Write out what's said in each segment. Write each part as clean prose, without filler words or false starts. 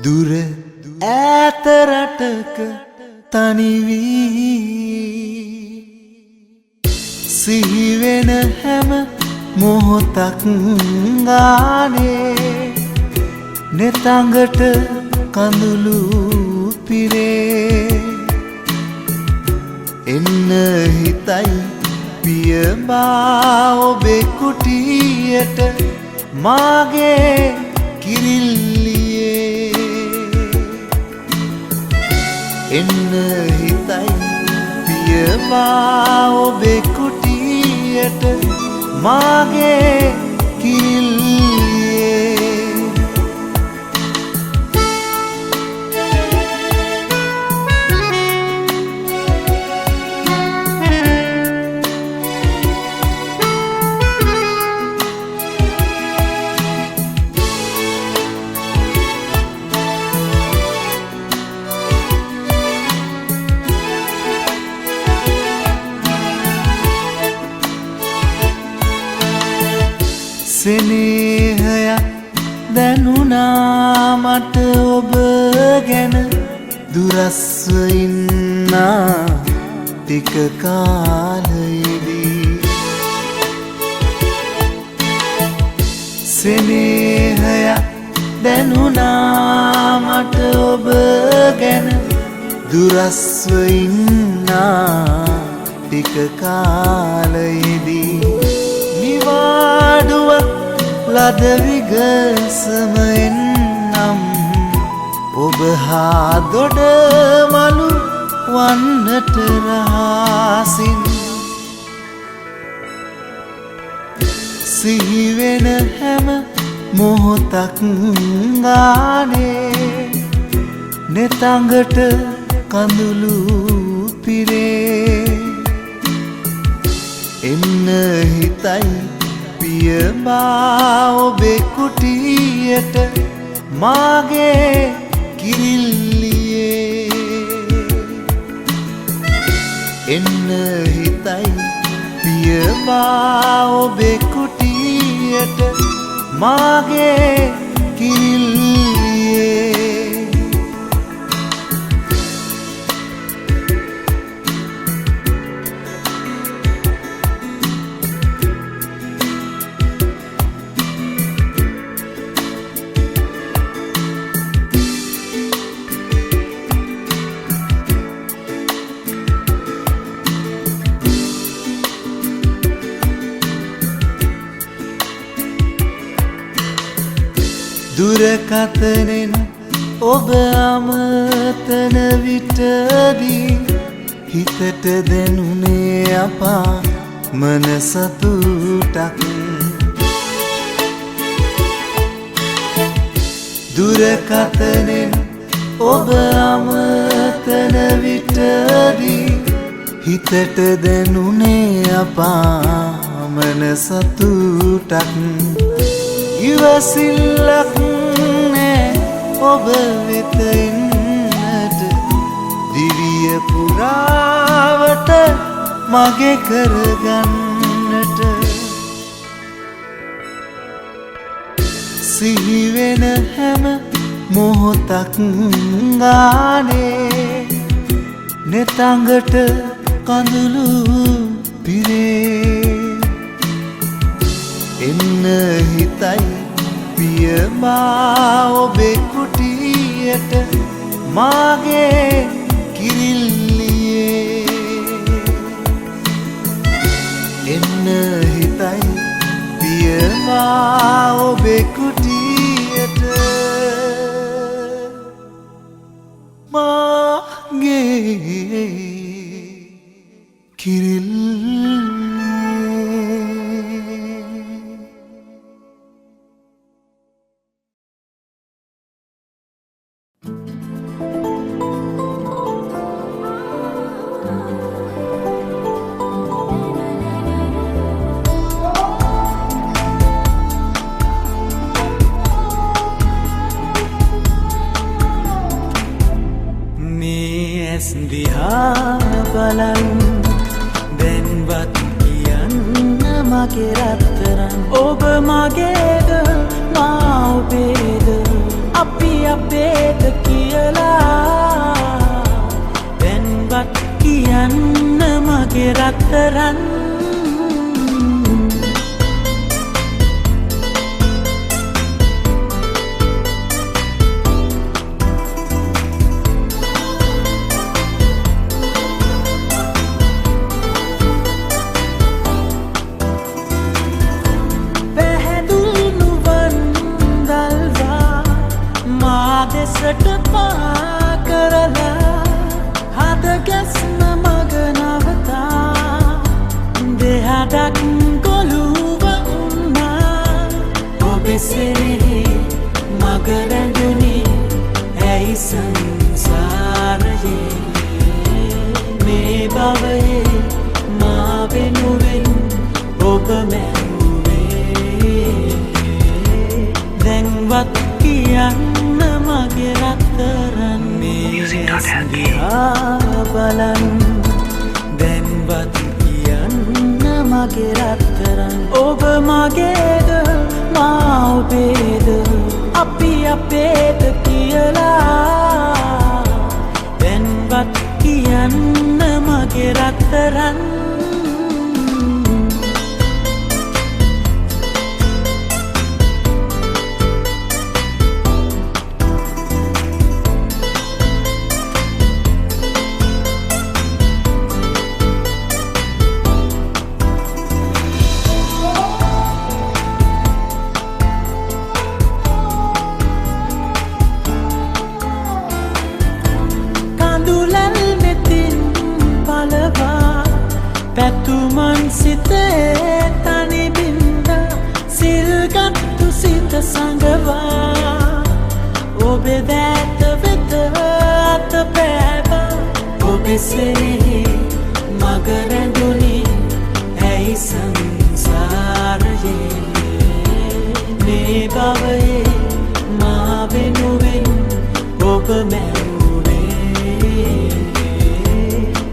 දුර ඈත රටක තනි වී සිහි වෙන හැම මොහොතක් ගානේ නෙතඟට කඳුළු පිරේ එන්න හිතයි පියබා ඔබේ කුටියට මාගේ කිරිල්ලියේ එන්න හිතයි පියබා ඔබේ කුටියට මාගේ කිරිල්ලියේ සෙනෙහයක් දැනුණා මට ඔබ ගැන දුරස්ව ඉන්නා ටික කාලයේදී සෙනෙහයක් දැනුණා මට ඔබ ගැන දුරස්ව ඉන්නා ටික කාලයේදී නිවාඩුවක් ලද විගසමෙන් නම් ඔබ හා දොඩමලු වන්නට රහසින් සිහි වෙන හැම මොහොතක් ගානේ නෙතඟට කඳුළු පිරේ එන්න හිතයි පියබා ඔබේ කුටියට මාගේ කිරිල්ලියේ එන්න හිතයි පියබා ඔබේ කුටියට මාගේ කිරිල්ලියේ දුරකතනෙන් ඔබ අමතන විටදී හිතට දැනුනේ අපා මන සතුටක් දුරකතනෙන් ඔබ අමතන විටදී හිතට දැනුනේ අපා මන සතුටක් ඉවසිල්ලක් නෑ ඔබ වෙත එන්නට දිවිය පුරාවට මගේ කරගන්නට සිහි වෙන හැම මොහොතක් ගානේ නෙතඟට කඳුළු පිරේ එන්න හිතයි පියබා ඔබේ කුටියට මාගේ කිරිල්ලියේ එන්න හිතයි පියබා ඔබේ කුටියට මාගේ කිරිල්ලියේ දිහා බලන් දැන්වත් කියන්න මගේ රත්තරන් ඔබ මගේද මා ඔබේද අපි අපේ මගේ රත්තරන් දෙසට පා කරලා හද ගැස්ම මග නවතා දෙහඩක් ගොළුව උන්නා ඔබේ සෙනෙහි මග රැඳුනි ඇයි සංසාරයේ මේ භවයේ මා වෙනුවෙන් ඔබ මැවුවේ දැන්වත් කියන්න මගේ රත්තරන් මේ දිහා බලන් දැන්වත් කියන්න මගේ රත්තරන් ඔබ මගේද මා ඔබේද අපි අපේද කියලා දැන්වත් කියන්න මගේ රත්තරන් පැතුමන් සිතේ තනි බින්ද සිල්ගත්තු සිත සඟවා ඔබේ දැත වෙත අත පෑවා ඔබේ සෙනෙහි මග රැඳුනි ඇයි සංසාරයේ මේ භවයේ මා වෙනුවෙන් ඔබ මැවුවේ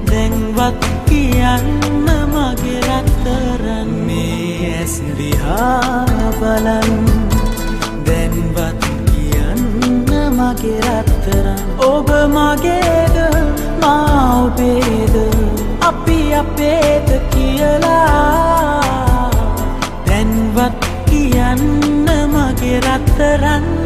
දැන්වත් කියන්න මගේ රත්තරන් මේ ඇස් දිහා බලන් දැන්වත් කියන්න මගේ රත්තරන් ඔබ මගේද මා ඔබේද අපි අපේද කියලා දැන්වත් කියන්න මගේ රත්තරන්